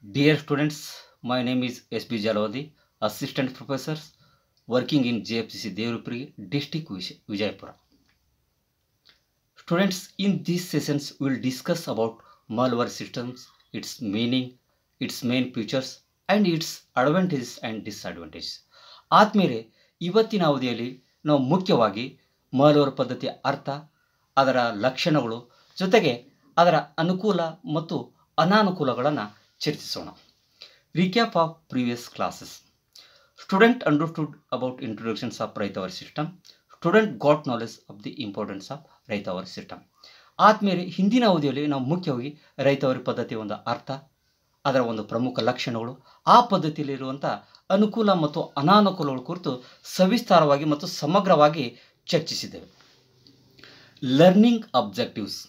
Dear students, my name is S.B. Jalwadi, Assistant Professor working in JFCC Devrupuri, District Vijayapura. Students, in these sessions, we will discuss about malware systems, its meaning, its main features, and its advantages and disadvantages. ಆದ್ಮೇಲೆ ಇವತ್ತಿನ ಅವಧಿಯಲ್ಲಿ ನಾವು ಮುಖ್ಯವಾಗಿ malware ಪದ್ಧತಿಯ ಅರ್ಥ, ಅದರ ಲಕ್ಷಣಗಳು, ಜೊತೆಗೆ ಅದರ ಅನುಕೂಲ ಮತ್ತು ಅನಾನುಕೂಲಗಳನ್ನು ಚರ್ಚಿಸೋಣ. Recap of previous classes. Student understood about introductions of Raitawar system. Student got knowledge of the importance of Raitawar system. ಆದ್ಮೇಲೆ ಹಿಂದಿನ ಅವಧಿಯಲ್ಲಿ ನಾವು ಮುಖ್ಯವಾಗಿ ರೈತವರಿ ಪದ್ಧತಿಯ ಒಂದು ಅರ್ಥ, ಅದರ ಒಂದು ಪ್ರಮುಖ ಲಕ್ಷಣಗಳು, ಆ ಪದ್ಧತಿಯಲ್ಲಿರುವಂಥ ಅನುಕೂಲ ಮತ್ತು ಅನಾನುಕೂಲಗಳ ಕುರಿತು ಸವಿಸ್ತಾರವಾಗಿ ಮತ್ತು ಸಮಗ್ರವಾಗಿ ಚರ್ಚಿಸಿದ್ದೇವೆ. Learning objectives.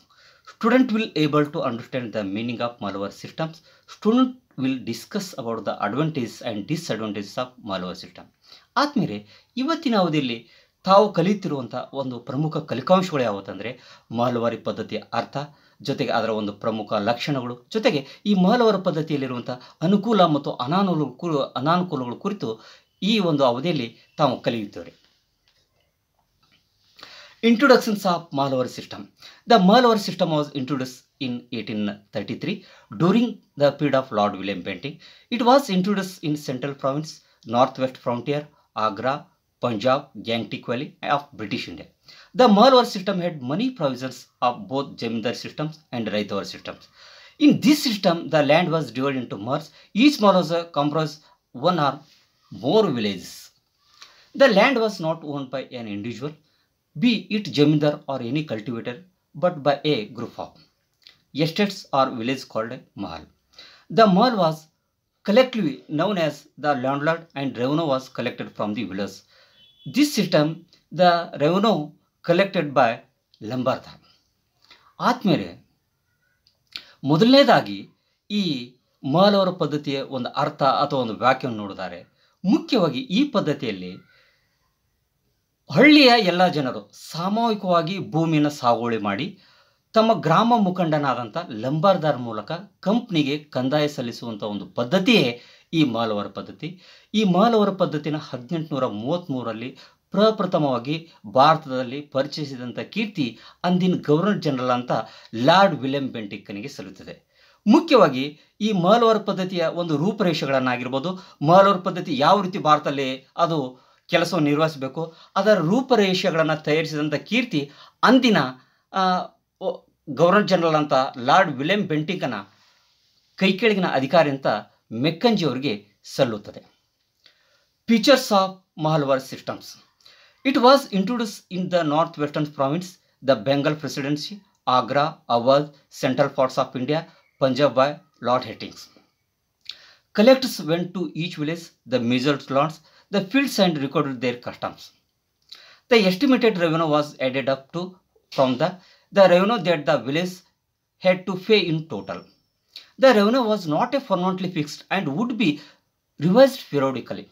Student will able to understand the meaning of malware systems. Student will discuss about the advantages and disadvantages of malware system. ಆದ್ಮೇಲೆ ಇವತ್ತಿನ ಅವಧಿಯಲ್ಲಿ ತಾವು ಕಲಿತಿರುವಂಥ ಒಂದು ಪ್ರಮುಖ ಕಲಿಕಾಂಶಗಳು ಯಾವುದಂದರೆ ಮಾಲ್ವಾರಿ ಪದ್ಧತಿಯ ಅರ್ಥ, ಜೊತೆಗೆ ಅದರ ಒಂದು ಪ್ರಮುಖ ಲಕ್ಷಣಗಳು, ಜೊತೆಗೆ ಈ ಮಾಲ್ವಾರಿ ಪದ್ಧತಿಯಲ್ಲಿರುವಂಥ ಅನುಕೂಲ ಮತ್ತು ಅನಾನುಕೂಲಗಳ ಕುರಿತು ಈ ಒಂದು ಅವಧಿಯಲ್ಲಿ ತಾವು ಕಲಿಯುತ್ತೇವೆ. Introductions of malware system. The malware system was introduced in 1833 during the period of Lord William Bentinck. It was introduced in Central Province, Northwest Frontier, Agra, Punjab, Gangtok Valley of British India. The malware system had many provisions of both Jamindar systems and Raitawar systems. In this system, the land was divided into mahals. Each mahal was comprised one or more villages. The land was not owned by an individual, be it Jamindar or any cultivator, but by a group of estates or village called a mahal. The mahal was collectively known as the landlord and revenue was collected from the village. This system, the revenue collected by ಲಂಬಾರ್ದಾರ್. ಆದ್ಮೇಲೆ ಮೊದಲನೇದಾಗಿ ಈ ಮಾಲ್ವಾರ್ ಪದ್ಧತಿಯ ಒಂದು ಅರ್ಥ ಅಥವಾ ಒಂದು ವ್ಯಾಖ್ಯಾನ ನೋಡಿದರೆ, ಮುಖ್ಯವಾಗಿ ಈ ಪದ್ಧತಿಯಲ್ಲಿ ಹಳ್ಳಿಯ ಎಲ್ಲ ಜನರು ಸಾಮೂಹಿಕವಾಗಿ ಭೂಮಿಯನ್ನು ಸಾಗುವಳಿ ಮಾಡಿ ತಮ್ಮ ಗ್ರಾಮ ಮುಖಂಡನಾದಂಥ ಲಂಬಾರ್ದಾರ್ ಮೂಲಕ ಕಂಪ್ನಿಗೆ ಕಂದಾಯ ಸಲ್ಲಿಸುವಂಥ ಒಂದು ಪದ್ಧತಿಯೇ ಈ ಮಾಲ್ವಾರ್ ಪದ್ಧತಿ. ಈ ಮಾಲ್ವಾರ್ ಪದ್ಧತಿನ 1833ರಲ್ಲಿ ಪ್ರಪ್ರಥಮವಾಗಿ ಭಾರತದಲ್ಲಿ ಪರಿಚಯಿಸಿದಂಥ ಕೀರ್ತಿ ಅಂದಿನ ಗವರ್ನರ್ ಜನರಲ್ ಅಂತ ಲಾರ್ಡ್ ವಿಲಿಯಂ ಬೆಂಟಿಕ್ನಿಗೆ ಸಲ್ಲುತ್ತದೆ. ಮುಖ್ಯವಾಗಿ ಈ ಮಾಲ್ವಾರ್ ಪದ್ಧತಿಯ ಒಂದು ರೂಪರೇಷೆಗಳನ್ನಾಗಿರ್ಬೋದು, ಮಾಲ್ವಾರ್ ಪದ್ಧತಿ ಯಾವ ರೀತಿ ಭಾರತದಲ್ಲಿ ಅದು ಕೆಲಸವನ್ನು ನಿರ್ವಹಿಸಬೇಕು, ಅದರ ರೂಪರೇಷೆಗಳನ್ನು ತಯಾರಿಸಿದಂಥ ಕೀರ್ತಿ ಅಂದಿನ ಗವರ್ನರ್ ಜನರಲ್ ಅಂತ ಲಾರ್ಡ್ ವಿಲಿಯಂ ಬೆಂಟಿಕ್ನ ಕೈಕೆಳಗಿನ ಅಧಿಕಾರಿ ಅಂತ ಮೆಕ್ಕಂಜಿ ಅವರಿಗೆ ಸಲ್ಲುತ್ತದೆ. Features of Mahalwar systems. It was introduced in the North Western province, the Bengal presidency, Agra, Awadh, central parts of India, Punjab by Lord Hastings. Collectors went to each village, the measured lands, the fields and recorded their customs. The estimated revenue was added up to from the revenue that the village had to pay in total. The revenue was not a permanently fixed and would be revised periodically.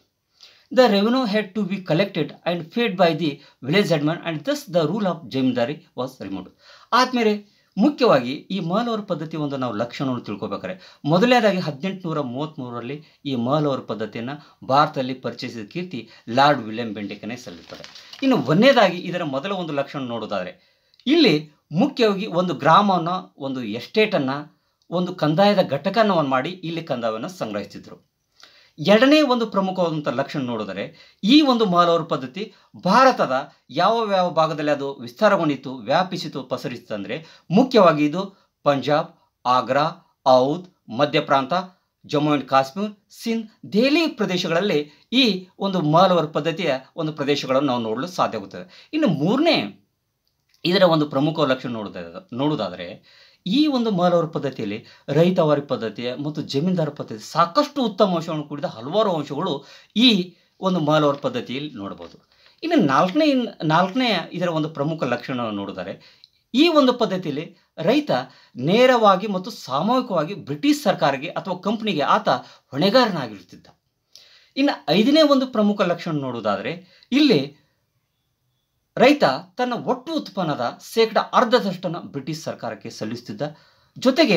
The revenue had to be collected and paid by the village headman, and thus the rule of Jamindari was removed. ಆದ್ಮೇಲೆ ಮುಖ್ಯವಾಗಿ ಈ ಮಾಲ್ವಾರ್ ಪದ್ಧತಿ ಒಂದು ನಾವು ಲಕ್ಷಣವನ್ನು ತಿಳ್ಕೊಬೇಕಾದ್ರೆ, ಮೊದಲನೇದಾಗಿ 1833ರಲ್ಲಿ ಈ ಮಾಲ್ವಾರ್ ಪದ್ಧತಿಯನ್ನು ಭಾರತದಲ್ಲಿ ಪರಿಚಯಿಸಿದ ಕೀರ್ತಿ ಲಾರ್ಡ್ ವಿಲಿಯಂ ಬೆಂಟಿಕ್ನೇ ಸಲ್ಲುತ್ತದೆ. ಇನ್ನು ಒಂದನೇದಾಗಿ ಇದರ ಮೊದಲ ಒಂದು ಲಕ್ಷಣ ನೋಡೋದಾದರೆ, ಇಲ್ಲಿ ಮುಖ್ಯವಾಗಿ ಒಂದು ಗ್ರಾಮವನ್ನು, ಒಂದು ಎಸ್ಟೇಟನ್ನು, ಒಂದು ಕಂದಾಯದ ಘಟಕವನ್ನು ಮಾಡಿ ಇಲ್ಲಿ ಕಂದಾಯವನ್ನು ಸಂಗ್ರಹಿಸಿದ್ರು. ಎರಡನೇ ಒಂದು ಪ್ರಮುಖವಾದಂಥ ಲಕ್ಷಣ ನೋಡಿದರೆ, ಈ ಒಂದು ಮಾಲ್ವಾರ್ ಪದ್ಧತಿ ಭಾರತದ ಯಾವ ಭಾಗದಲ್ಲಿ ಅದು ವಿಸ್ತಾರಗೊಂಡಿತ್ತು, ವ್ಯಾಪಿಸಿತು, ಪಸರಿಸಿತು ಅಂದರೆ ಮುಖ್ಯವಾಗಿ ಇದು ಪಂಜಾಬ್, ಆಗ್ರಾ, ಔಧ್, ಮಧ್ಯ ಪ್ರಾಂತ, ಜಮ್ಮು ಆ್ಯಂಡ್ ಕಾಶ್ಮೀರ್, ಸಿಂಧ್, ದೆಹಲಿ ಪ್ರದೇಶಗಳಲ್ಲಿ ಈ ಒಂದು ಮಾಲ್ವಾರ್ ಪದ್ಧತಿಯ ಒಂದು ಪ್ರದೇಶಗಳನ್ನು ನಾವು ನೋಡಲು ಸಾಧ್ಯವಾಗುತ್ತದೆ. ಇನ್ನು ಮೂರನೇ ಇದರ ಒಂದು ಪ್ರಮುಖ ಲಕ್ಷಣ ನೋಡುವುದಾದರೆ, ಈ ಒಂದು ಮಾಲ್ವಾರ್ ಪದ್ಧತಿಯಲ್ಲಿ ರೈತವಾರಿ ಪದ್ಧತಿಯ ಮತ್ತು ಜಮೀನ್ದಾರ ಪದ್ಧತಿ ಸಾಕಷ್ಟು ಉತ್ತಮ ಅಂಶಗಳನ್ನು ಕೂಡಿದ ಹಲವಾರು ಅಂಶಗಳು ಈ ಒಂದು ಮಾಲ್ವಾರ್ ಪದ್ಧತಿಯಲ್ಲಿ ನೋಡಬಹುದು. ಇನ್ನು ನಾಲ್ಕನೇ ಇದರ ಒಂದು ಪ್ರಮುಖ ಲಕ್ಷಣವನ್ನು ನೋಡಿದರೆ, ಈ ಒಂದು ಪದ್ಧತಿಯಲ್ಲಿ ರೈತ ನೇರವಾಗಿ ಮತ್ತು ಸಾಮೂಹಿಕವಾಗಿ ಬ್ರಿಟಿಷ್ ಸರ್ಕಾರಕ್ಕೆ ಅಥವಾ ಕಂಪ್ನಿಗೆ ಆತ ಹೊಣೆಗಾರನಾಗಿರುತ್ತಿದ್ದ. ಇನ್ನು ಐದನೇ ಒಂದು ಪ್ರಮುಖ ಲಕ್ಷಣ ನೋಡುವುದಾದರೆ, ಇಲ್ಲಿ ರೈತ ತನ್ನ ಒಟ್ಟು ಉತ್ಪನ್ನದ 10% ಬ್ರಿಟಿಷ್ ಸರ್ಕಾರಕ್ಕೆ ಸಲ್ಲಿಸುತ್ತಿದ್ದ. ಜೊತೆಗೆ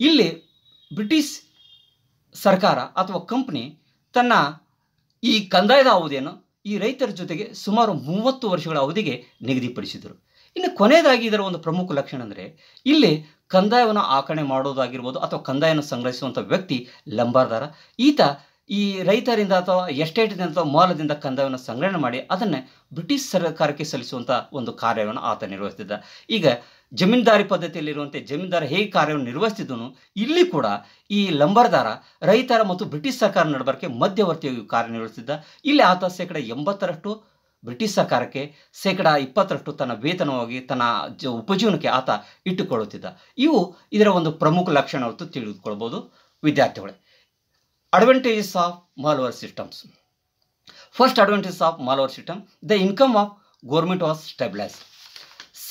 ಇಲ್ಲಿ ಬ್ರಿಟಿಷ್ ಸರ್ಕಾರ ಅಥವಾ ಕಂಪ್ನಿ ತನ್ನ ಈ ಕಂದಾಯದ ಅವಧಿಯನ್ನು ಈ ರೈತರ ಜೊತೆಗೆ ಸುಮಾರು 30 ವರ್ಷಗಳ ಅವಧಿಗೆ ನಿಗದಿಪಡಿಸಿದರು. ಇನ್ನು ಕೊನೆಯದಾಗಿ ಇದರ ಒಂದು ಪ್ರಮುಖ ಲಕ್ಷಣ ಅಂದರೆ ಇಲ್ಲಿ ಕಂದಾಯವನ್ನು ಆಕರಣೆ ಮಾಡೋದಾಗಿರ್ಬೋದು ಅಥವಾ ಕಂದಾಯವನ್ನು ಸಂಗ್ರಹಿಸುವಂಥ ವ್ಯಕ್ತಿ ಲಂಬಾರ್ದಾರ. ಈತ ಈ ರೈತರಿಂದ ಅಥವಾ ಎಸ್ಟೇಟಿನಿಂದ ಅಥವಾ ಮೂಲದಿಂದ ಕಂದಾಯವನ್ನು ಸಂಗ್ರಹಣೆ ಮಾಡಿ ಅದನ್ನು ಬ್ರಿಟಿಷ್ ಸರ್ಕಾರಕ್ಕೆ ಸಲ್ಲಿಸುವಂಥ ಒಂದು ಕಾರ್ಯವನ್ನು ಆತ ನಿರ್ವಹಿಸ್ತಿದ್ದ. ಈಗ ಜಮೀನ್ದಾರಿ ಪದ್ಧತಿಯಲ್ಲಿರುವಂತೆ ಜಮೀನ್ದಾರ ಹೇಗೆ ಕಾರ್ಯವನ್ನು ನಿರ್ವಹಿಸ್ತಿದ್ದನು, ಇಲ್ಲಿ ಕೂಡ ಈ ಲಂಬರ್ದಾರ ರೈತರ ಮತ್ತು ಬ್ರಿಟಿಷ್ ಸರ್ಕಾರ ನಡಬರ್ಕೆ ಮಧ್ಯವರ್ತಿಯಾಗಿ ಕಾರ್ಯನಿರ್ವಹಿಸ್ತಿದ್ದ. ಇಲ್ಲಿ ಆತ 80% ಬ್ರಿಟಿಷ್ ಸರ್ಕಾರಕ್ಕೆ, 20% ತನ್ನ ವೇತನವಾಗಿ ತನ್ನ ಉಪಜೀವನಕ್ಕೆ ಆತ ಇಟ್ಟುಕೊಳ್ಳುತ್ತಿದ್ದ. ಇವು ಇದರ ಒಂದು ಪ್ರಮುಖ ಲಕ್ಷಣ ಹೊತ್ತು ತಿಳಿದುಕೊಳ್ಬೋದು ವಿದ್ಯಾರ್ಥಿಗಳೇ. Advantages of Malware systems. First advantage of malware system, the income of government was stabilized.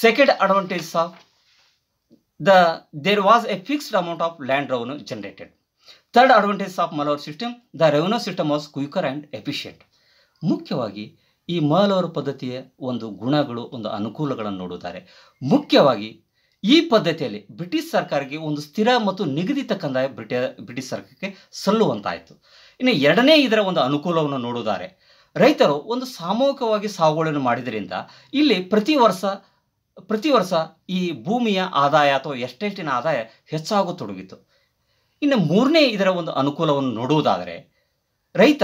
Second advantage of there was a fixed amount of land revenue generated. Third advantage of malware system, the revenue system was quicker and efficient. ಮುಖ್ಯವಾಗಿ ಈ malware ಪದ್ಧತಿಯ ಒಂದು ಗುಣಗಳು, ಒಂದು ಅನುಕೂಲಗಳನ್ನು ನೋಡುತ್ತಾರೆ. ಮುಖ್ಯವಾಗಿ ಈ ಪದ್ಧತಿಯಲ್ಲಿ ಬ್ರಿಟಿಷ್ ಸರ್ಕಾರಕ್ಕೆ ಒಂದು ಸ್ಥಿರ ಮತ್ತು ನಿಗದಿತ ಕಂದಾಯ ಬ್ರಿಟಿಷ್ ಸರ್ಕಾರಕ್ಕೆ ಸಲ್ಲುವಂತಾಯಿತು. ಇನ್ನು ಎರಡನೇ ಇದರ ಒಂದು ಅನುಕೂಲವನ್ನು ನೋಡುತ್ತಾರೆ. ರೈತರು ಒಂದು ಸಾಮೂಹಿಕವಾಗಿ ಸಾಗುವಳಿಯನ್ನು ಮಾಡಿದ್ದರಿಂದ ಇಲ್ಲಿ ಪ್ರತಿ ವರ್ಷ ಈ ಭೂಮಿಯ ಆದಾಯ ಅಥವಾ ಎಸ್ಟೇಟಿನ ಆದಾಯ ಹೆಚ್ಚಾಗತೊಡಗಿತು. ಇನ್ನು ಮೂರನೇ ಇದರ ಒಂದು ಅನುಕೂಲವನ್ನು ನೋಡುವುದಾದರೆ, ರೈತ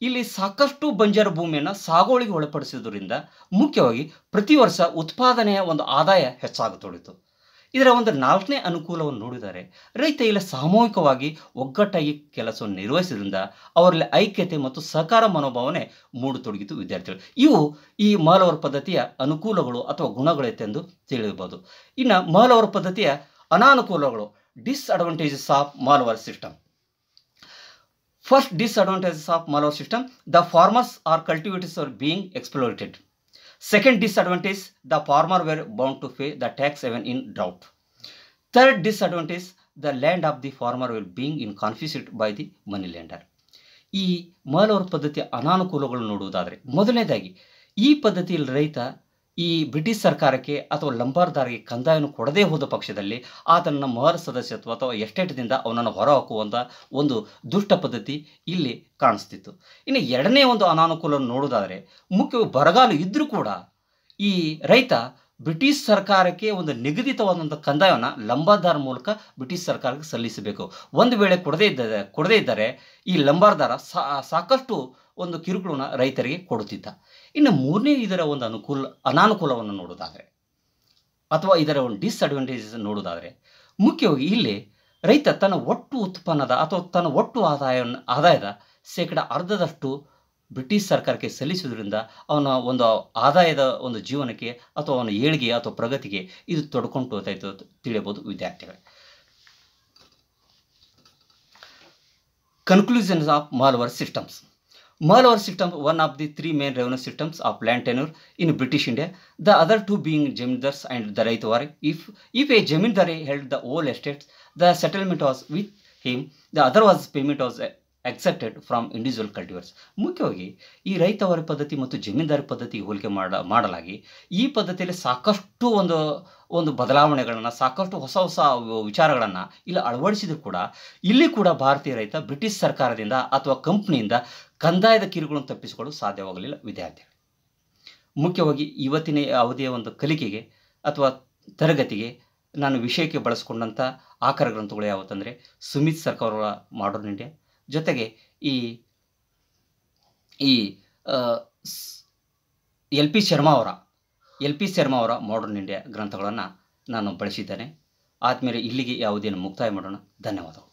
ಇಲ್ಲಿ ಸಾಕಷ್ಟು ಬಂಜರು ಭೂಮಿಯನ್ನು ಸಾಗುವಳಿಗೆ ಒಳಪಡಿಸುವುದರಿಂದ ಮುಖ್ಯವಾಗಿ ಪ್ರತಿ ವರ್ಷ ಉತ್ಪಾದನೆಯ ಒಂದು ಆದಾಯ ಹೆಚ್ಚಾಗತೊಡಗಿತು. ಇದರ ಒಂದು ನಾಲ್ಕನೇ ಅನುಕೂಲವನ್ನು ನೋಡಿದರೆ, ರೈತ ಇಲ್ಲಿ ಸಾಮೂಹಿಕವಾಗಿ ಒಗ್ಗಟ್ಟಾಗಿ ಕೆಲಸವನ್ನು ನಿರ್ವಹಿಸಿದ್ರಿಂದ ಅವರಲ್ಲಿ ಐಕ್ಯತೆ ಮತ್ತು ಸಹಕಾರ ಮನೋಭಾವನೆ ಮೂಡತೊಡಗಿತು ವಿದ್ಯಾರ್ಥಿಗಳು. ಇವು ಈ ಮಾಲ್ವೇರ್ ಪದ್ಧತಿಯ ಅನುಕೂಲಗಳು ಅಥವಾ ಗುಣಗಳೆಂದು ತಿಳಿಯಬಹುದು. ಇನ್ನು ಮಾಲ್ವೇರ್ ಪದ್ಧತಿಯ ಅನಾನುಕೂಲಗಳು, disadvantages of malware system. First disadvantages of malware system, the farmers or cultivators are being exploited. Second disadvantage, the farmer were bound to pay the tax even in drought. Third disadvantage, the land of the farmer were being in confiscated by the money lender. ಈ malware ಪದ್ಧತಿಯ ಅನಾನುಕೂಲಗಳು ನೋಡುವುದಾದರೆ, ಮೊದಲನೇದಾಗಿ ಈ ಪದ್ಧತಿಯಲ್ಲಿ ರೈತ ಈ British ಸರ್ಕಾರಕ್ಕೆ ಅಥವಾ ಲಂಬಾರ್ದಾರಿಗೆ ಕಂದಾಯವನ್ನು ಕೊಡದೇ ಹೋದ ಪಕ್ಷದಲ್ಲಿ ಆತನ ಮಹಲ್ ಸದಸ್ಯತ್ವ ಅಥವಾ ಎಸ್ಟೇಟ್ದಿಂದ ಅವನನ್ನು ಹೊರಹಾಕುವಂಥ ಒಂದು ದುಷ್ಟ ಪದ್ಧತಿ ಇಲ್ಲಿ ಕಾಣಿಸ್ತಿತ್ತು. ಇನ್ನು ಎರಡನೇ ಒಂದು ಅನಾನುಕೂಲವನ್ನು ನೋಡುವುದಾದರೆ, ಮುಖ್ಯವಾಗಿ ಬರಗಾಲ ಇದ್ದರೂ ಕೂಡ ಈ ರೈತ ಬ್ರಿಟಿಷ್ ಸರ್ಕಾರಕ್ಕೆ ಒಂದು ನಿಗದಿತವಾದಂಥ ಕಂದಾಯವನ್ನು ಲಂಬಾರ್ದಾರ ಮೂಲಕ ಬ್ರಿಟಿಷ್ ಸರ್ಕಾರಕ್ಕೆ ಸಲ್ಲಿಸಬೇಕು. ಒಂದು ವೇಳೆ ಕೊಡದೇ ಇದ್ದರೆ ಈ ಲಂಬಾರ್ದಾರ ಸಾಕಷ್ಟು ಒಂದು ಕಿರುಕುಳನ ರೈತರಿಗೆ ಕೊಡುತ್ತಿದ್ದ. ಇನ್ನು ಮೂರನೇ ಇದರ ಒಂದು ಅನಾನುಕೂಲವನ್ನು ನೋಡುವುದಾದರೆ ಅಥವಾ ಇದರ ಒಂದು ಡಿಸ್ಅಡ್ವಾಂಟೇಜಸ್ ನೋಡುವುದಾದರೆ, ಮುಖ್ಯವಾಗಿ ಇಲ್ಲಿ ರೈತ ತನ್ನ ಒಟ್ಟು ಉತ್ಪನ್ನದ ಅಥವಾ ತನ್ನ ಒಟ್ಟು ಆದಾಯದ 10% ಬ್ರಿಟಿಷ್ ಸರ್ಕಾರಕ್ಕೆ ಸಲ್ಲಿಸುವುದರಿಂದ ಅವನ ಒಂದು ಆದಾಯದ ಒಂದು ಜೀವನಕ್ಕೆ ಅಥವಾ ಅವನ ಏಳಿಗೆ ಅಥವಾ ಪ್ರಗತಿಗೆ ಇದು ತೊಡ್ಕೊಂಡು ಹೋಗ್ತಾಯಿತ್ತು ತಿಳಿಯಬಹುದು ವಿದ್ಯಾರ್ಥಿಗಳೇ. Conclusions of malware systems. Malware system, one of the three main revenue systems of land tenure in British India, the other two being Jamindars and the Raitwari. If a Jamindar held the whole estates, the settlement was with him, the other was payment was accepted from individual cultivars. ಮುಖ್ಯವಾಗಿ ಈ ರೈತವಾರಿ ಪದ್ಧತಿ ಮತ್ತು ಜಮೀನ್ದಾರಿ ಪದ್ಧತಿಗೆ ಹೋಲಿಕೆ ಮಾಡಲಾಗಿ ಈ ಪದ್ಧತಿಯಲ್ಲಿ ಸಾಕಷ್ಟು ಒಂದು ಬದಲಾವಣೆಗಳನ್ನು, ಸಾಕಷ್ಟು ಹೊಸ ವಿಚಾರಗಳನ್ನು ಇಲ್ಲಿ ಅಳವಡಿಸಿದ್ರು ಕೂಡ ಇಲ್ಲಿ ಕೂಡ ಭಾರತೀಯ ರೈತ ಬ್ರಿಟಿಷ್ ಸರ್ಕಾರದಿಂದ ಅಥವಾ ಕಂಪ್ನಿಯಿಂದ ಕಂದಾಯದ ಕಿರುಗಳನ್ನು ತಪ್ಪಿಸಿಕೊಳ್ಳಲು ಸಾಧ್ಯವಾಗಲಿಲ್ಲ ವಿದ್ಯಾರ್ಥಿಗಳು. ಮುಖ್ಯವಾಗಿ ಇವತ್ತಿನ ಅವಧಿಯ ಒಂದು ಕಲಿಕೆಗೆ ಅಥವಾ ತರಗತಿಗೆ ನಾನು ವಿಷಯಕ್ಕೆ ಬಳಸಿಕೊಂಡಂಥ ಆಕರ ಗ್ರಂಥಗಳು ಯಾವತ್ತಂದರೆ ಸುಮಿತ್ ಸರ್ಕಾರ್ ಅವರ ಮಾಡರ್ನ್ ಇಂಡಿಯಾ, ಜೊತೆಗೆ ಈ ಎಲ್ ಪಿ ಶರ್ಮಾ ಅವರ ಮಾಡರ್ನ್ ಇಂಡಿಯಾ ಗ್ರಂಥಗಳನ್ನು ನಾನು ಬಳಸಿದ್ದೇನೆ. ಆದಮೇಲೆ ಇಲ್ಲಿಗೆ ಯಾವುದೇನು ಮುಕ್ತಾಯ ಮಾಡೋಣ. ಧನ್ಯವಾದಗಳು.